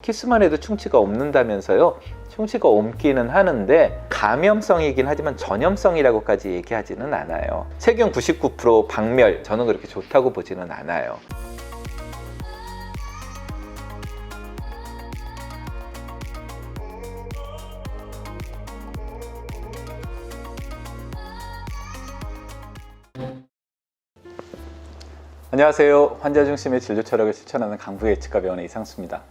키스만 해도 충치가 옮는다면서요. 충치가 옮기는 하는데 감염성이긴 하지만 전염성이라고까지 얘기하지는 않아요. 세균 99% 박멸, 저는 그렇게 좋다고 보지는 않아요. 안녕하세요. 환자 중심의 진료 철학을 실천하는 강부예측과 병원의 이상수입니다.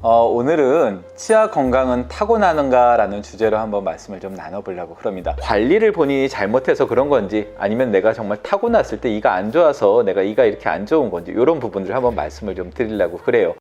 오늘은 치아 건강은 타고나는가 라는 주제로 한번 말씀을 좀 나눠보려고 합니다. 관리를 본인이 잘못해서 그런 건지, 아니면 내가 정말 타고났을 때 이가 안 좋아서 내가 이가 이렇게 안 좋은 건지, 이런 부분들을 한번 말씀을 좀 드리려고 그래요.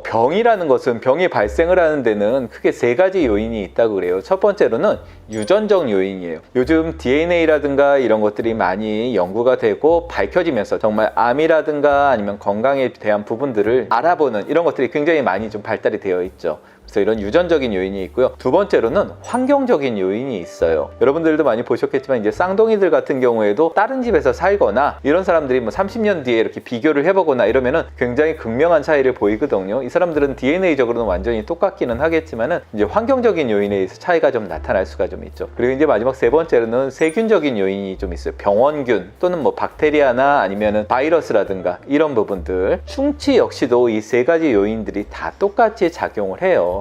병이라는 것은, 병이 발생을 하는 데는 크게 세 가지 요인이 있다고 그래요. 첫 번째로는 유전적 요인이에요. 요즘 DNA라든가 이런 것들이 많이 연구가 되고 밝혀지면서 정말 암이라든가 아니면 건강에 대한 부분들을 알아보는 이런 것들이 굉장히 많이 좀 발달이 되어 있죠. 그래서 이런 유전적인 요인이 있고요. 두 번째로는 환경적인 요인이 있어요. 여러분들도 많이 보셨겠지만 이제 쌍둥이들 같은 경우에도 다른 집에서 살거나 이런 사람들이 뭐 30년 뒤에 이렇게 비교를 해보거나 이러면은 굉장히 극명한 차이를 보이거든요. 이 사람들은 DNA적으로는 완전히 똑같기는 하겠지만은 이제 환경적인 요인에 의해서 차이가 좀 나타날 수가 좀 있죠. 그리고 이제 마지막 세 번째로는 세균적인 요인이 좀 있어요. 병원균 또는 뭐 박테리아나 아니면은 바이러스라든가 이런 부분들. 충치 역시도 이 세 가지 요인들이 다 똑같이 작용을 해요.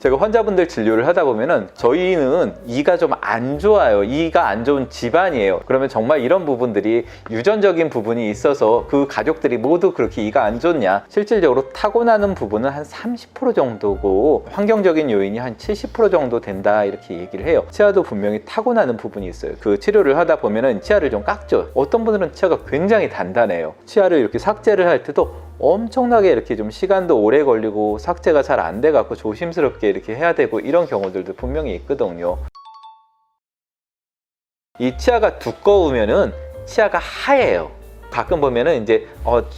제가 환자분들 진료를 하다 보면은 저희는 이가 좀 안 좋아요. 이가 안 좋은 집안이에요. 그러면 정말 이런 부분들이 유전적인 부분이 있어서 그 가족들이 모두 그렇게 이가 안 좋냐? 실질적으로 타고나는 부분은 한 30% 정도고 환경적인 요인이 한 70% 정도 된다, 이렇게 얘기를 해요. 치아도 분명히 타고나는 부분이 있어요. 그 치료를 하다 보면은 치아를 좀 깎죠. 어떤 분들은 치아가 굉장히 단단해요. 치아를 이렇게 삭제를 할 때도 엄청나게 이렇게 좀 시간도 오래 걸리고 삭제가 잘 안 돼 갖고 조심스럽게 이렇게 해야 되고 이런 경우들도 분명히 있거든요. 이 치아가 두꺼우면은 치아가 하얘요. 가끔 보면은 이제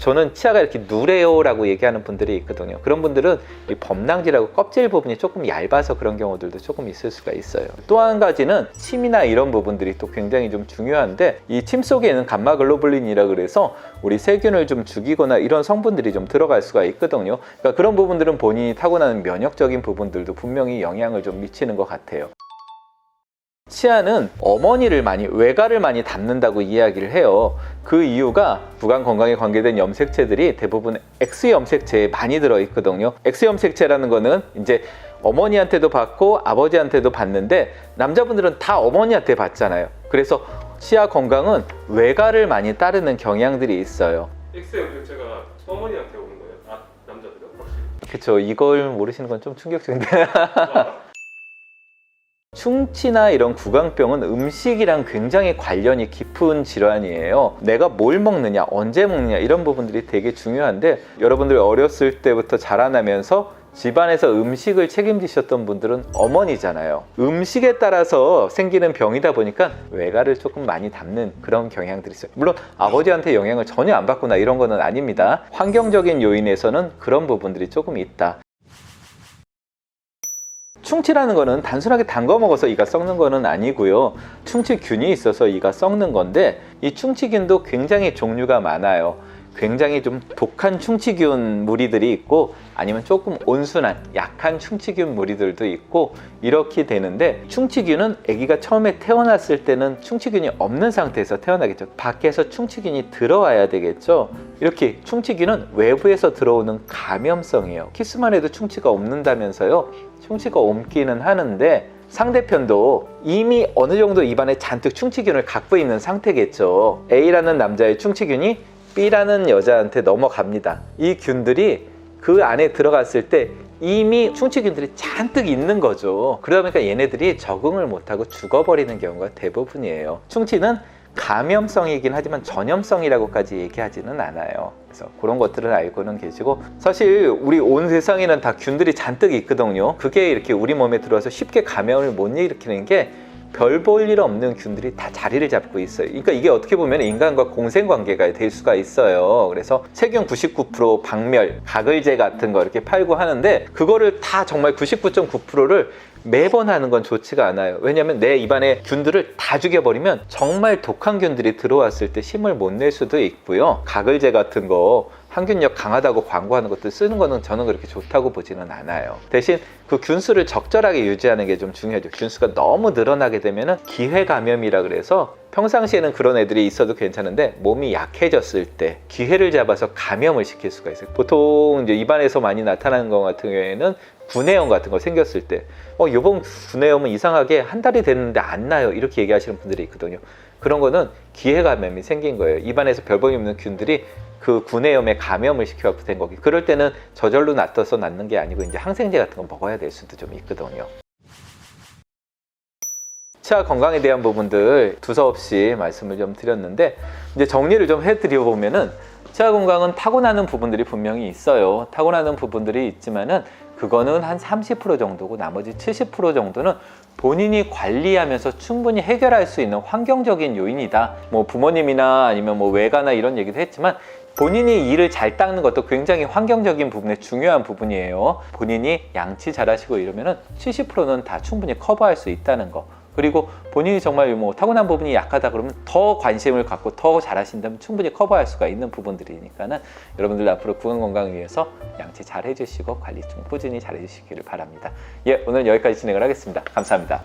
저는 치아가 이렇게 누래요 라고 얘기하는 분들이 있거든요. 그런 분들은 이 범랑질하고 껍질 부분이 조금 얇아서 그런 경우들도 조금 있을 수가 있어요. 또 한 가지는 침이나 이런 부분들이 또 굉장히 좀 중요한데, 이 침 속에는 감마글로불린이라 그래서 우리 세균을 좀 죽이거나 이런 성분들이 좀 들어갈 수가 있거든요. 그러니까 그런 부분들은 본인이 타고나는 면역적인 부분들도 분명히 영향을 좀 미치는 것 같아요. 치아는 어머니를 많이, 외가를 많이 닮는다고 이야기를 해요. 그 이유가 구강 건강에 관계된 염색체들이 대부분 X염색체에 많이 들어있거든요. X염색체라는 거는 이제 어머니한테도 받고 아버지한테도 받는데, 남자분들은 다 어머니한테 받잖아요. 그래서 치아 건강은 외가를 많이 따르는 경향들이 있어요. X염색체가 어머니한테 오는 거예요? 남자들은 확실히? 그쵸. 이걸 모르시는 건 좀 충격적인데. 충치나 이런 구강병은 음식이랑 굉장히 관련이 깊은 질환이에요. 내가 뭘 먹느냐, 언제 먹느냐 이런 부분들이 되게 중요한데, 여러분들 어렸을 때부터 자라나면서 집안에서 음식을 책임지셨던 분들은 어머니잖아요. 음식에 따라서 생기는 병이다 보니까 외가를 조금 많이 닮는 그런 경향들이 있어요. 물론 아버지한테 영향을 전혀 안 받거나 이런 거는 아닙니다. 환경적인 요인에서는 그런 부분들이 조금 있다. 충치라는 거는 단순하게 단 거 먹어서 이가 썩는 거는 아니고요. 충치균이 있어서 이가 썩는 건데, 이 충치균도 굉장히 종류가 많아요. 굉장히 좀 독한 충치균 무리들이 있고, 아니면 조금 온순한 약한 충치균 무리들도 있고 이렇게 되는데, 충치균은 아기가 처음에 태어났을 때는 충치균이 없는 상태에서 태어나겠죠. 밖에서 충치균이 들어와야 되겠죠. 이렇게 충치균은 외부에서 들어오는 감염성이에요. 키스만 해도 충치가 옮는다면서요. 충치가 옮기는 하는데 상대편도 이미 어느 정도 입안에 잔뜩 충치균을 갖고 있는 상태겠죠. A라는 남자의 충치균이 B라는 여자한테 넘어갑니다. 이 균들이 그 안에 들어갔을 때 이미 충치균들이 잔뜩 있는 거죠. 그러다 보니까 얘네들이 적응을 못하고 죽어버리는 경우가 대부분이에요. 충치는 감염성이긴 하지만 전염성이라고까지 얘기하지는 않아요. 그래서 그런 것들을 알고는 계시고, 사실 우리 온 세상에는 다 균들이 잔뜩 있거든요. 그게 이렇게 우리 몸에 들어와서 쉽게 감염을 못 일으키는 게 별 볼 일 없는 균들이 다 자리를 잡고 있어요. 그러니까 이게 어떻게 보면 인간과 공생관계가 될 수가 있어요. 그래서 세균 99% 박멸, 가글제 같은 거 이렇게 팔고 하는데, 그거를 다 정말 99.9%를 매번 하는 건 좋지가 않아요. 왜냐하면 내 입안에 균들을 다 죽여버리면 정말 독한 균들이 들어왔을 때 힘을 못 낼 수도 있고요. 가글제 같은 거 항균력 강하다고 광고하는 것들 쓰는 거는 저는 그렇게 좋다고 보지는 않아요. 대신 그 균수를 적절하게 유지하는 게 좀 중요하죠. 균수가 너무 늘어나게 되면은 기회 감염이라 그래서 평상시에는 그런 애들이 있어도 괜찮은데 몸이 약해졌을 때 기회를 잡아서 감염을 시킬 수가 있어요. 보통 이제 입안에서 많이 나타나는 것 같은 경우에는 구내염 같은 거 생겼을 때 이번 구내염은 이상하게 한 달이 됐는데 안 나요, 이렇게 얘기하시는 분들이 있거든요. 그런 거는 기회 감염이 생긴 거예요. 입안에서 별 볼 없는 균들이 그 구내염에 감염을 시켜갖고 된 거기. 그럴 때는 저절로 낫어서 낫는 게 아니고 이제 항생제 같은 거 먹어야 될 수도 좀 있거든요. 치아 건강에 대한 부분들 두서없이 말씀을 좀 드렸는데, 이제 정리를 좀 해드려 보면은 치아 건강은 타고나는 부분들이 분명히 있어요. 타고나는 부분들이 있지만은 그거는 한 30% 정도고 나머지 70% 정도는 본인이 관리하면서 충분히 해결할 수 있는 환경적인 요인이다. 뭐 부모님이나 아니면 뭐 외가나 이런 얘기도 했지만 본인이 이를 잘 닦는 것도 굉장히 환경적인 부분에 중요한 부분이에요. 본인이 양치 잘하시고 이러면은 70%는 다 충분히 커버할 수 있다는 거. 그리고 본인이 정말 뭐 타고난 부분이 약하다 그러면 더 관심을 갖고 더 잘하신다면 충분히 커버할 수가 있는 부분들이니까는 여러분들 앞으로 구강 건강을 위해서 양치 잘 해주시고 관리 좀 꾸준히 잘 해주시기를 바랍니다. 예, 오늘 여기까지 진행을 하겠습니다. 감사합니다.